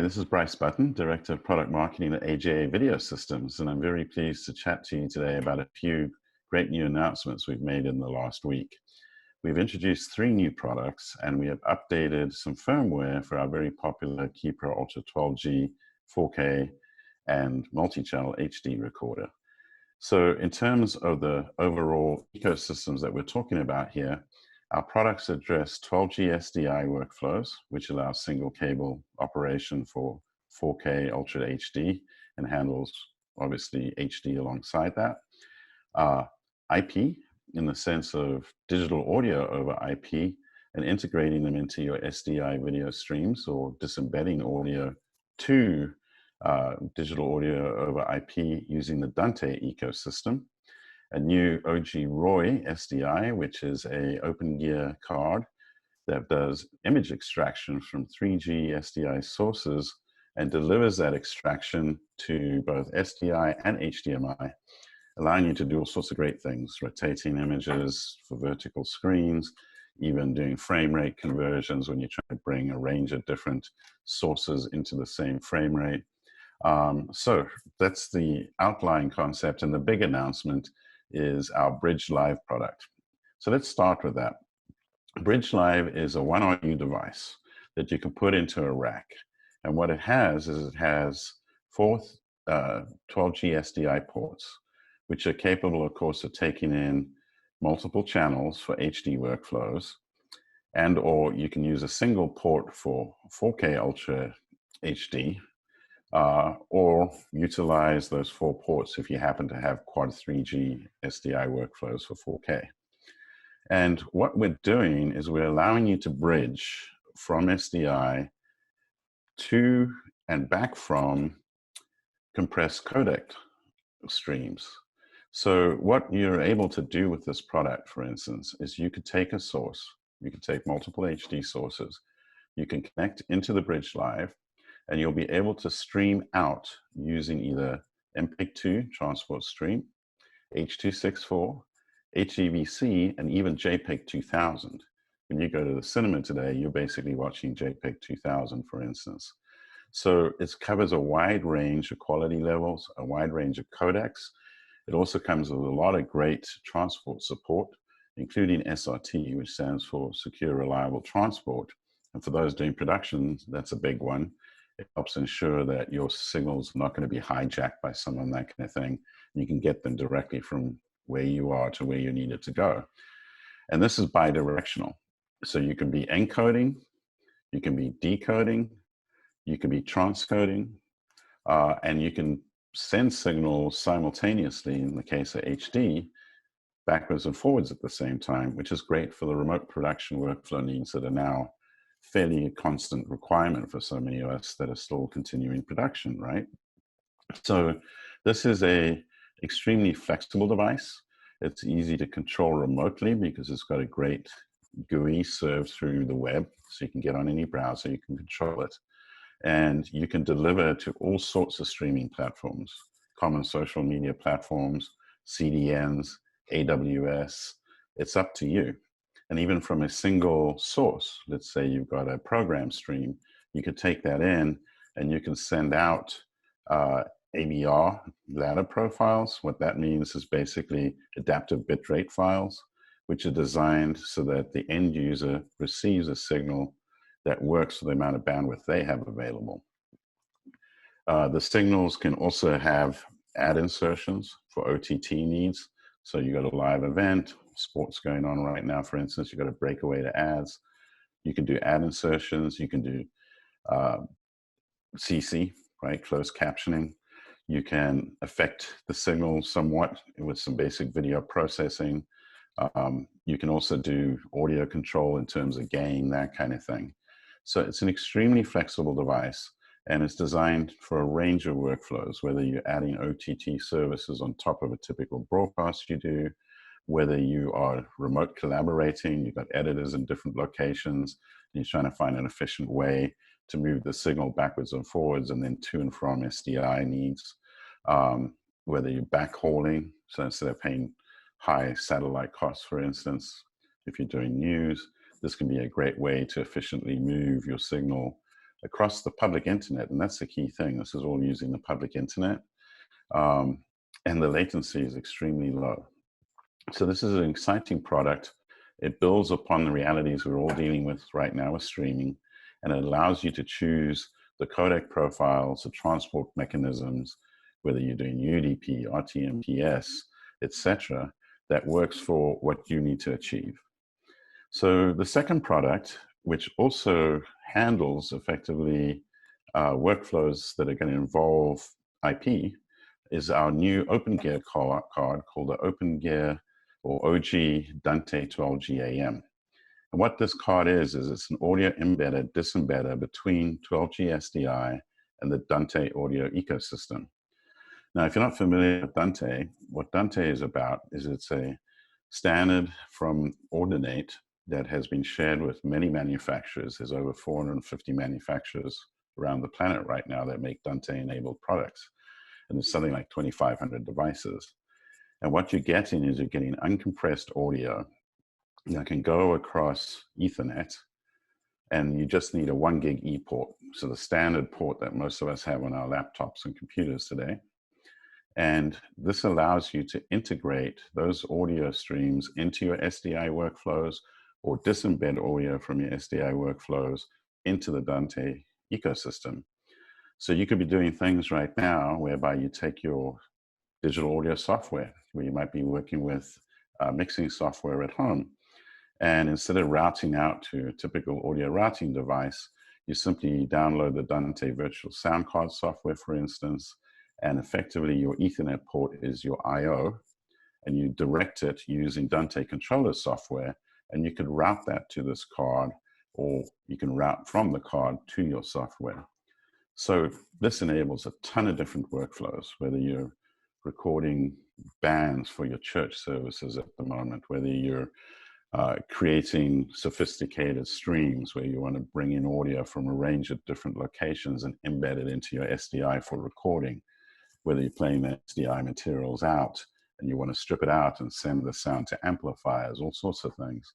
Hi, this is Bryce Button, Director of Product Marketing at AJA Video Systems, and I'm very pleased to chat to you today about a few great new announcements we've made in the last week. We've introduced 3 new products, and we have updated some firmware for our very popular Keypro Ultra 12G, 4K, and multi-channel HD recorder. So in terms of the overall ecosystems that we're talking about here, our products address 12G-SDI workflows, which allows single cable operation for 4K Ultra HD and handles, obviously, HD alongside that. IP, in the sense of digital audio over IP and integrating them into your SDI video streams or disembedding audio to digital audio over IP using the DANTE ecosystem. A new OG-ROI-SDI, which is a openGear card that does image extraction from 3G-SDI sources and delivers that extraction to both SDI and HDMI, allowing you to do all sorts of great things, rotating images for vertical screens, even doing frame rate conversions when you're trying to bring a range of different sources into the same frame rate. So that's the outline concept, and the big announcement is our Bridge Live product. So let's start with that. Bridge Live is a one-on-you device that you can put into a rack. And what it has is it has 4 12G-SDI ports, which are capable, of course, of taking in multiple channels for HD workflows, and or you can use a single port for 4K Ultra HD, or utilize those 4 ports if you happen to have quad 3G SDI workflows for 4K. And what we're doing is we're allowing you to bridge from SDI to and back from compressed codec streams. So what you're able to do with this product, for instance, is you could take a source, you could take multiple HD sources, you can connect into the Bridge Live, and you'll be able to stream out using either MPEG-2 transport stream, H.264, HEVC, and even JPEG 2000. When you go to the cinema today, you're basically watching JPEG 2000, for instance. So it covers a wide range of quality levels, a wide range of codecs. It also comes with a lot of great transport support, including SRT, which stands for Secure Reliable Transport. And for those doing production, that's a big one. It helps ensure that your signals are not going to be hijacked by someone, that kind of thing. You can get them directly from where you are to where you need it to go. And this is bidirectional. So you can be encoding, you can be decoding, you can be transcoding, and you can send signals simultaneously, in the case of HD, backwards and forwards at the same time, which is great for the remote production workflow needs that are now fairly constant requirement for so many of us that are still continuing production, right? So this is a extremely flexible device. It's easy to control remotely because it's got a great GUI served through the web, so you can get on any browser, you can control it. And you can deliver to all sorts of streaming platforms, common social media platforms, CDNs, AWS. It's up to you. And even from a single source, let's say you've got a program stream, you could take that in and you can send out ABR ladder profiles. What that means is basically adaptive bitrate files, which are designed so that the end user receives a signal that works for the amount of bandwidth they have available. The signals can also have ad insertions for OTT needs. So you got a live event, sports going on right now, for instance, you got a breakaway to ads. You can do ad insertions, you can do CC, right, closed captioning. You can affect the signal somewhat with some basic video processing. You can also do audio control in terms of gain, that kind of thing. So it's an extremely flexible device, and it's designed for a range of workflows, whether you're adding OTT services on top of a typical broadcast you do, whether you are remote collaborating, you've got editors in different locations, and you're trying to find an efficient way to move the signal backwards and forwards and then to and from SDI needs, whether you're backhauling, so instead of paying high satellite costs, for instance, if you're doing news, this can be a great way to efficiently move your signal across the public internet. And that's the key thing. This is all using the public internet. And the latency is extremely low. So this is an exciting product. It builds upon the realities we're all dealing with right now with streaming, and it allows you to choose the codec profiles, the transport mechanisms, whether you're doing UDP, RTMPS, etc., that works for what you need to achieve. So the second product, which also handles effectively workflows that are going to involve IP, is our new openGear card called the openGear or OG-DANTE 12G-AM. And what this card is it's an audio embedder, disembedder between 12G-SDI and the DANTE audio ecosystem. Now, if you're not familiar with DANTE, what DANTE is about is it's a standard from Ordinate that has been shared with many manufacturers. There's over 450 manufacturers around the planet right now that make DANTE-enabled products. And there's something like 2,500 devices. And what you're getting is you're getting uncompressed audio that can go across Ethernet, and you just need a 1 gig E port. So the standard port that most of us have on our laptops and computers today. And this allows you to integrate those audio streams into your SDI workflows or disembed audio from your SDI workflows into the DANTE ecosystem. So you could be doing things right now whereby you take your digital audio software, where you might be working with mixing software at home. And instead of routing out to a typical audio routing device, you simply download the DANTE virtual sound card software, for instance, and effectively your Ethernet port is your I/O, and you direct it using DANTE controller software, and you could route that to this card, or you can route from the card to your software. So this enables a ton of different workflows, whether you're recording bands for your church services at the moment, whether you're creating sophisticated streams where you want to bring in audio from a range of different locations and embed it into your SDI for recording, whether you're playing the SDI materials out and you want to strip it out and send the sound to amplifiers, all sorts of things.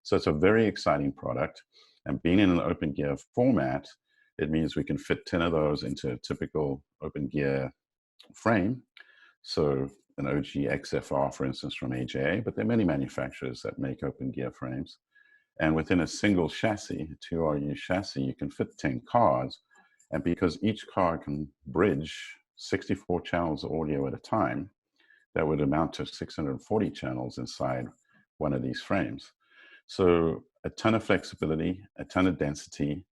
So it's a very exciting product. And being in an openGear format, it means we can fit 10 of those into a typical openGear frame. So an OG XFR, for instance, from AJA, but there are many manufacturers that make openGear frames. And within a single chassis, a 2RU chassis, you can fit 10 cards. And because each card can bridge 64 channels of audio at a time, that would amount to 640 channels inside one of these frames. So a ton of flexibility, a ton of density.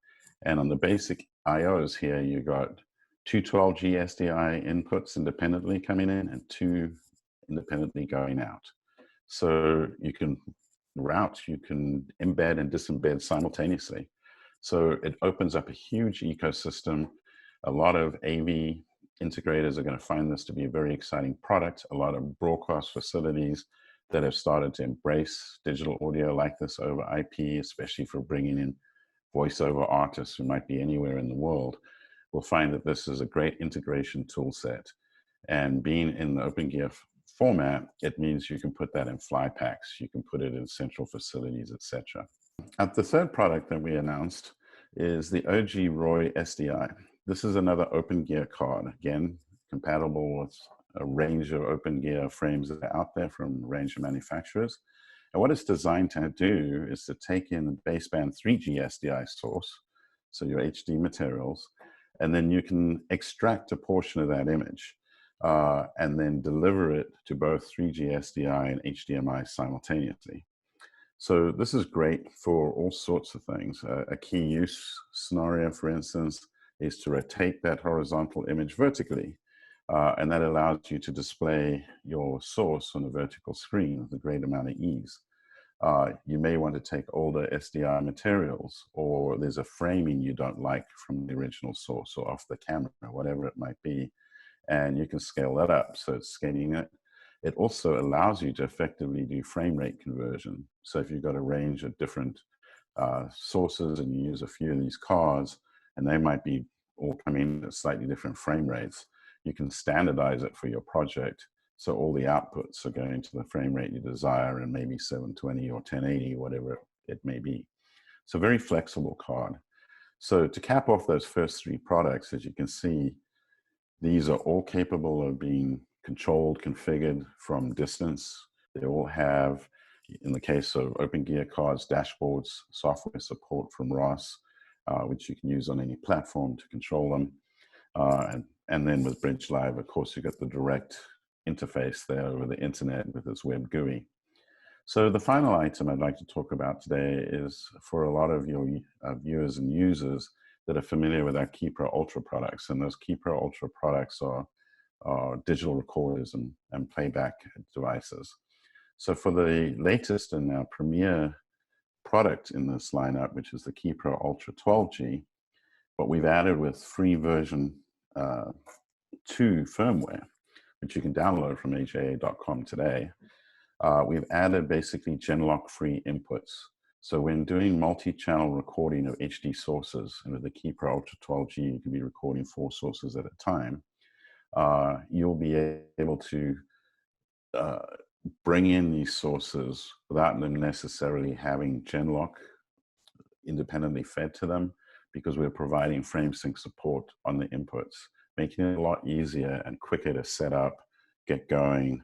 And on the basic IOs here, you got two 12G-SDI inputs independently coming in and two independently going out. So you can route, you can embed and disembed simultaneously. So it opens up a huge ecosystem. A lot of AV integrators are going to find this to be a very exciting product. A lot of broadcast facilities that have started to embrace digital audio like this over IP, especially for bringing in voiceover artists who might be anywhere in the world, will find that this is a great integration tool set. And being in the openGear format, it means you can put that in fly packs, you can put it in central facilities, etc. The third product that we announced is the OG-ROI-SDI. This is another openGear card, again, compatible with a range of openGear frames that are out there from a range of manufacturers. And what it's designed to do is to take in the baseband 3G SDI source, so your HD materials, and then you can extract a portion of that image and then deliver it to both 3G SDI and HDMI simultaneously. So this is great for all sorts of things. A key use scenario, for instance, is to rotate that horizontal image vertically. And that allows you to display your source on a vertical screen with a great amount of ease. You may want to take older SDI materials, or there's a framing you don't like from the original source or off the camera, whatever it might be, and you can scale that up. So it's scaling it. It also allows you to effectively do frame rate conversion. So if you've got a range of different sources and you use a few of these cards, and they might be all coming at slightly different frame rates, you can standardize it for your project. So all the outputs are going to the frame rate you desire, and maybe 720 or 1080, whatever it may be. So very flexible card. So to cap off those first three products, as you can see, these are all capable of being controlled, configured from distance. They all have, in the case of openGear cards, dashboards, software support from ROS, which you can use on any platform to control them. And then with Bridge Live, of course, you got the direct interface there over the internet with its web GUI. So the final item I'd like to talk about today is for a lot of your viewers and users that are familiar with our KeyPro Ultra products. And those KeyPro Ultra products are digital recorders and playback devices. So for the latest and our premier product in this lineup, which is the KeyPro Ultra 12G, what we've added with free version 2 firmware, which you can download from AJA.com today, we've added basically Genlock-free inputs. So when doing multi-channel recording of HD sources, and with the KeyPro Ultra 12G, you can be recording 4 sources at a time, you'll be able to bring in these sources without them necessarily having Genlock independently fed to them, because we're providing frame sync support on the inputs, making it a lot easier and quicker to set up, get going,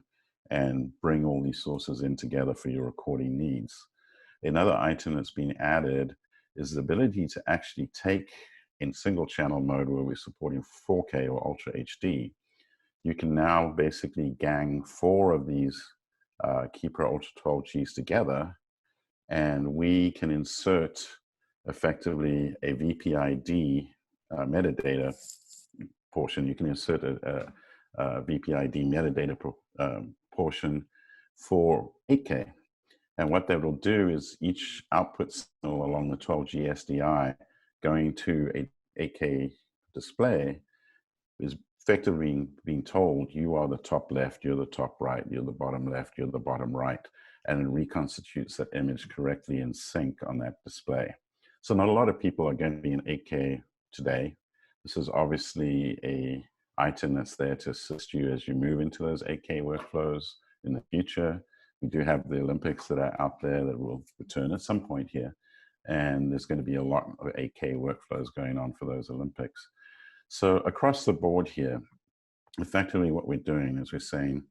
and bring all these sources in together for your recording needs. Another item that's been added is the ability to actually take, in single channel mode where we're supporting 4K or Ultra HD, you can now basically gang 4 of these KeyPro Ultra 12Gs together, and we can insert effectively a VPID metadata portion. You can insert a VPID metadata portion for 8K. And what that will do is each output signal along the 12G-SDI going to a 8K display is effectively being told, you are the top left, you're the top right, you're the bottom left, you're the bottom right, and it reconstitutes that image correctly in sync on that display. So not a lot of people are going to be in 8K today. This is obviously a item that's there to assist you as you move into those 8K workflows in the future. We do have the Olympics that are out there that will return at some point here. And there's going to be a lot of 8K workflows going on for those Olympics. So across the board here, effectively what we're doing is we're saying,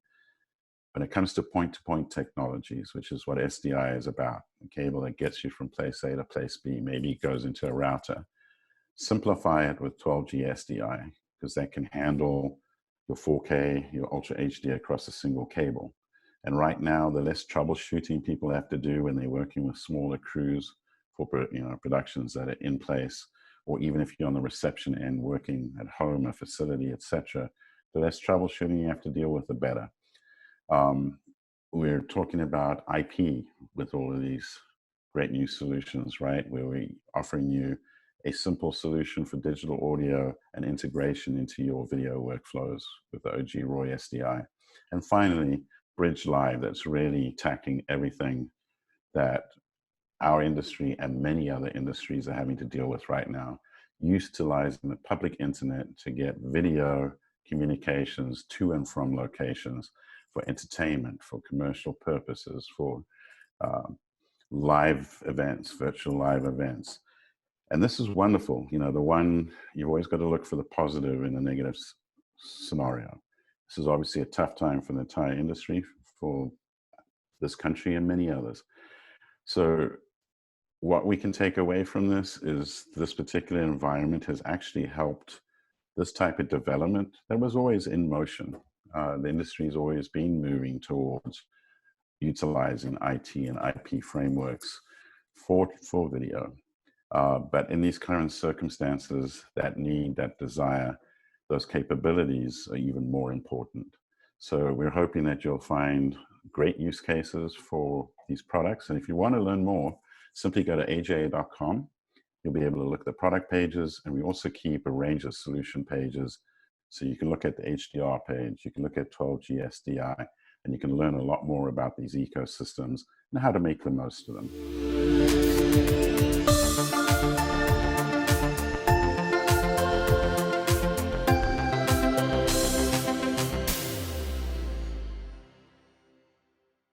when it comes to point-to-point technologies, which is what SDI is about, a cable that gets you from place A to place B, maybe it goes into a router, simplify it with 12G-SDI, because that can handle your 4K, your Ultra HD across a single cable. And right now, the less troubleshooting people have to do when they're working with smaller crews for productions that are in place, or even if you're on the reception end working at home, a facility, etc., the less troubleshooting you have to deal with, the better. We're talking about IP with all of these great new solutions, right? Where we're offering you a simple solution for digital audio and integration into your video workflows with the OG-ROI-SDI. And finally, Bridge Live, that's really tackling everything that our industry and many other industries are having to deal with right now, utilizing the public internet to get video communications to and from locations for entertainment, for commercial purposes, for live events, virtual live events. And this is wonderful. You know, the one, you've always got to look for the positive in the negative scenario. This is obviously a tough time for the entire industry, for this country and many others. So what we can take away from this is this particular environment has actually helped this type of development that was always in motion. The industry has always been moving towards utilizing IT and IP frameworks for video. But in these current circumstances, that need, that desire, those capabilities are even more important. So we're hoping that you'll find great use cases for these products. And if you want to learn more, simply go to AJA.com. You'll be able to look at the product pages, and we also keep a range of solution pages. So you can look at the HDR page, you can look at 12G-SDI, and you can learn a lot more about these ecosystems and how to make the most of them.